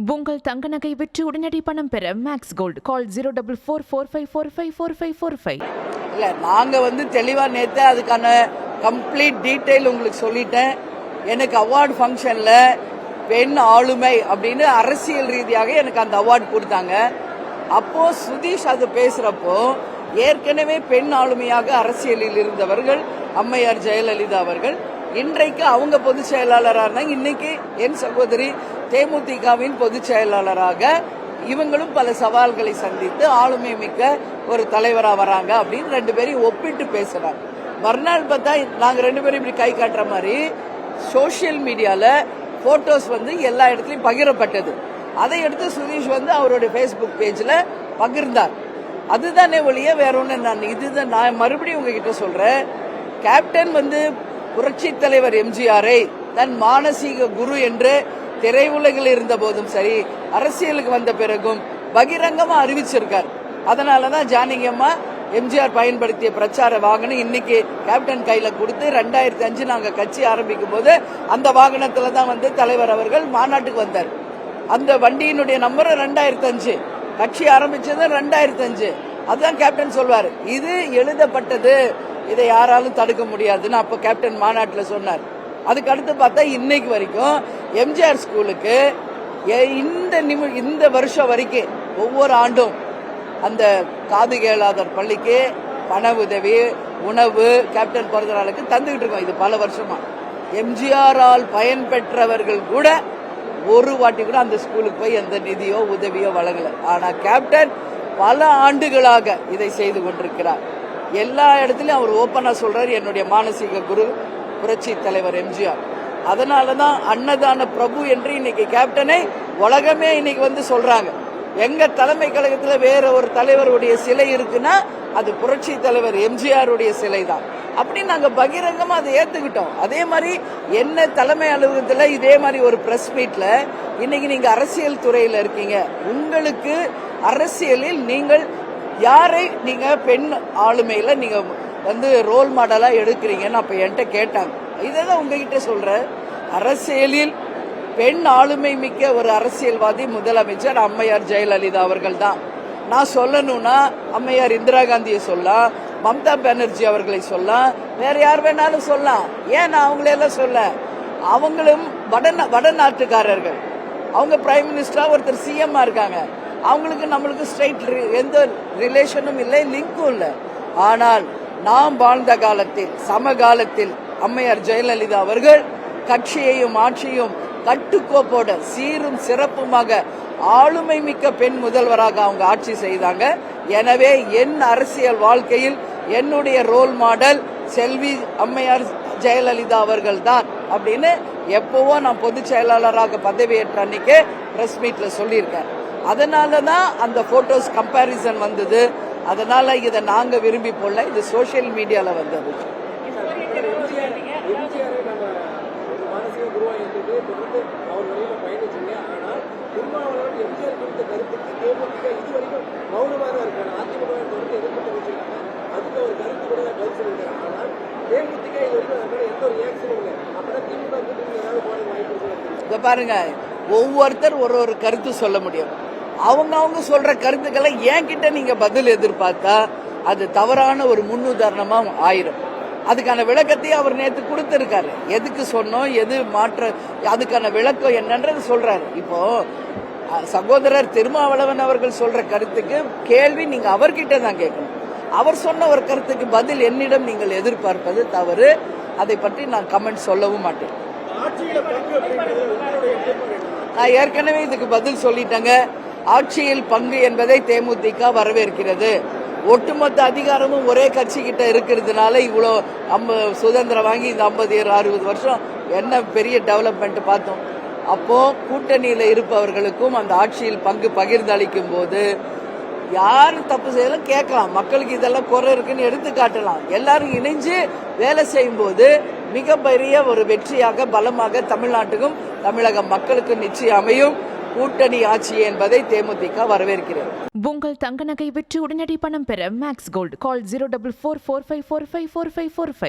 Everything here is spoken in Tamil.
உங்கள் தங்க நகை விற்று உடனடி பணம் பெற மேக்ஸ் கோல்டு கால் 04445454545. இல்லை, நாங்கள் தெளிவாக நேற்று அதுக்கான கம்ப்ளீட் டீட்டெயில் உங்களுக்கு சொல்லிட்டேன். எனக்கு அவார்டு ஃபங்க்ஷனில் பெண் ஆளுமை அப்படின்னு அரசியல் ரீதியாக எனக்கு அந்த அவார்டு கொடுத்தாங்க. அப்போது சுதீஷ் அது பேசுகிறப்போ ஏற்கனவே பெண் ஆளுமையாக அரசியலில் இருந்தவர்கள் அம்மையார் ஜெயலலிதா அவர்கள் இன்றைக்கு அவங்க பொதுச் செயலாளராக இருந்தாங்க. இன்னைக்கு என் சகோதரி தேமுதிகவின் பொதுச் செயலாளராக இவங்களும் பல சவால்களை சந்தித்து ஆளுமை மிக்க ஒரு தலைவராக வராங்க அப்படின்னு ரெண்டு பேரையும் ஒப்பிட்டு பேசுறாங்க. மறுநாள் பார்த்தா நாங்கள் ரெண்டு பேரும் இப்படி கை காட்டுற மாதிரி சோசியல் மீடியாவில் போட்டோஸ் எல்லா இடத்துலையும் பகிரப்பட்டது. அதை எடுத்து சுதீஷ் அவருடைய ஃபேஸ்புக் பேஜில் பகிர்ந்தார். அதுதானே ஒழிய வேற ஒன்று. இதுதான் நான் மறுபடியும் உங்ககிட்ட சொல்றேன். கேப்டன் புரட்சி தலைவர் எம்ஜிஆரை தன் மானசீக குரு என்று திரையுலகில் இருந்த போதும் சரி, அரசியலுக்கு வந்த பிறகும் பகிரங்கமா அறிவிச்சிருக்கார். அதனாலதான் ஜானகி அம்மா எம்ஜிஆர் பயன்படுத்திய பிரச்சார வாகனம் இன்னைக்கு கேப்டன் கையில கொடுத்து 2005 நாங்க கட்சி ஆரம்பிக்கும் போது அந்த வாகனத்துல தான் தலைவர் அவர்கள் மாநாட்டுக்கு வந்தார். அந்த வண்டியினுடைய நம்பர் 2005, கட்சி ஆரம்பிச்சது 2005. அதுதான் கேப்டன் சொல்வார், இது எழுதப்பட்டது, இதை யாராலும் தடுக்க முடியாதுன்னு அப்ப கேப்டன் மாநாட்டில் சொன்னார். அதுக்கு அடுத்து பார்த்தா இன்னைக்கு வரைக்கும் எம்ஜிஆர் ஸ்கூலுக்கு இந்த வருஷம் வரைக்கும் ஒவ்வொரு ஆண்டும் அந்த காது கேளாதர் பள்ளிக்கு பண உதவி, உணவு கேப்டன் பிறந்த நாளுக்கு தந்துகிட்டு இருக்கோம். இது பல வருஷமா எம்ஜிஆரால் பயன்பெற்றவர்கள் கூட ஒரு வாட்டி கூட அந்த ஸ்கூலுக்கு போய் எந்த நிதியோ உதவியோ வழங்கல. ஆனா கேப்டன் பல ஆண்டுகளாக இதை செய்து கொண்டிருக்கிறார். எல்லா இடத்துலயும் அவர் ஓப்பனா சொல்றாரு, என்னுடைய மானசீக குரு புரட்சி தலைவர் எம்ஜிஆர். அதனாலதான் அன்னதான பிரபு என்று இன்னைக்கு கேப்டனை உலகமே இன்னைக்கு சொல்றாங்க. எங்க தலைமை கழகத்துல வேற ஒரு தலைவருடைய சிலை இருக்குன்னா அது புரட்சி தலைவர் எம்ஜிஆருடைய சிலை தான். அப்படி நாங்க பகிரங்கமா அதை ஏத்துக்கிட்டோம். அதே மாதிரி என்ன தலைமை அலுவலகத்துல இதே மாதிரி ஒரு பிரஸ் மீட்ல இன்னைக்கு நீங்க அரசியல் துறையில இருக்கீங்க, உங்களுக்கு அரசியலில் நீங்கள் யாரை நீங்க பெண் ஆளுமையில நீங்க ரோல் மாடலா எடுக்கிறீங்கன்னு அப்ப என்கிட்ட கேட்டாங்க. இதான் உங்ககிட்ட சொல்ற, அரசியலில் பெண் ஆளுமை மிக்க ஒரு அரசியல்வாதி முதலமைச்சர் அம்மையார் ஜெயலலிதா அவர்கள் தான். நான் சொல்லணும்னா அம்மையார் இந்திரா காந்தியை சொல்லலாம், மம்தா பானர்ஜி அவர்களை சொல்லலாம், வேற யார் வேணாலும் சொல்லலாம். ஏன் நான் அவங்களெல்லாம் சொல்ல, அவங்களும் வடநாட்டுக்காரர்கள். அவங்க பிரைம் மினிஸ்டரா ஒருத்தர் சிஎம் இருக்காங்க. அவங்களுக்கு நம்மளுக்கு ஸ்ட்ரைட் எந்த ரிலேஷனும் இல்லை, லிங்கும் இல்லை. ஆனால் நாம் வாழ்ந்த காலத்தில் சமகாலத்தில் அம்மையார் ஜெயலலிதா அவர்கள் கட்சியையும் ஆட்சியும் கட்டுக்கோப்போட சீரும் சிறப்புமாக ஆளுமை மிக்க பெண் முதல்வராக அவங்க ஆட்சி செய்தாங்க. எனவே என் அரசியல் வாழ்க்கையில் என்னுடைய ரோல் மாடல் செல்வி அம்மையார் ஜெயலலிதா அவர்கள் தான் அப்படின்னு எப்பவோ நான் பொதுச் செயலாளராக பதவியேற்ற அன்னைக்கு பிரஸ் மீட்ல சொல்லியிருக்கேன். அதனாலதான் அந்த போட்டோஸ் கம்பாரிசன் வந்தது. அதனால இதை நாங்க விரும்பி போடல, இது சோசியல் மீடியால வந்தது. பாருங்க, ஒவ்வொருத்தர் ஒரு கருத்து சொல்ல முடியும். அவங்க சொல்ற கருத்துக்களை என்கிட்ட நீங்க பதில் எதிர்பார்த்தா அது தவறான ஒரு முன்னுதாரணமா ஆயிரும். அதுக்கான விளக்கத்தையும் அவர் நேற்று கொடுத்திருக்காரு. எதுக்கு சொன்னோம், எது மாற்ற, அதுக்கான விளக்கம் என்னன்றது சொல்றாரு. இப்போ சகோதரர் திருமாவளவன் அவர்கள் சொல்ற கருத்துக்கு கேள்வி நீங்க அவர்கிட்ட தான் கேட்கணும். அவர் சொன்ன ஒரு கருத்துக்கு பதில் என்னிடம் நீங்கள் எதிர்பார்ப்பது தவறு. அதை பற்றி நான் கமெண்ட் சொல்லவும் மாட்டேன். நான் ஏற்கனவே இதுக்கு பதில் சொல்லிட்டேங்க. ஆட்சியில் பங்கு என்பதை தேமுதிக வரவேற்கிறது. ஒட்டுமொத்த அதிகாரமும் ஒரே கட்சி கிட்ட இருக்கிறதுனால இவ்வளோ சுதந்திரம் வாங்கி இந்த 50-60 வருஷம் என்ன பெரிய டெவலப்மெண்ட் பார்த்தோம். அப்போ கூட்டணியில இருப்பவர்களுக்கும் அந்த ஆட்சியில் பங்கு பகிர்ந்தளிக்கும் போது யார் தப்பு செய்யலாம் கேட்கலாம், மக்களுக்கு இதெல்லாம் குறை இருக்குன்னு எடுத்து காட்டலாம். எல்லாரும் இணைஞ்சு வேலை செய்யும் போது மிகப்பெரிய ஒரு வெற்றியாக பலமாக தமிழ்நாட்டுக்கும் தமிழக மக்களுக்கும் நிச்சயம் அமையும். கூட்டணி ஆட்சி என்பதை தேமுதிக வரவேற்கிறது. உங்கள் தங்க நகை விற்று உடனடி பணம் பெற மேக்ஸ் கோல்டு கால் 04445454545.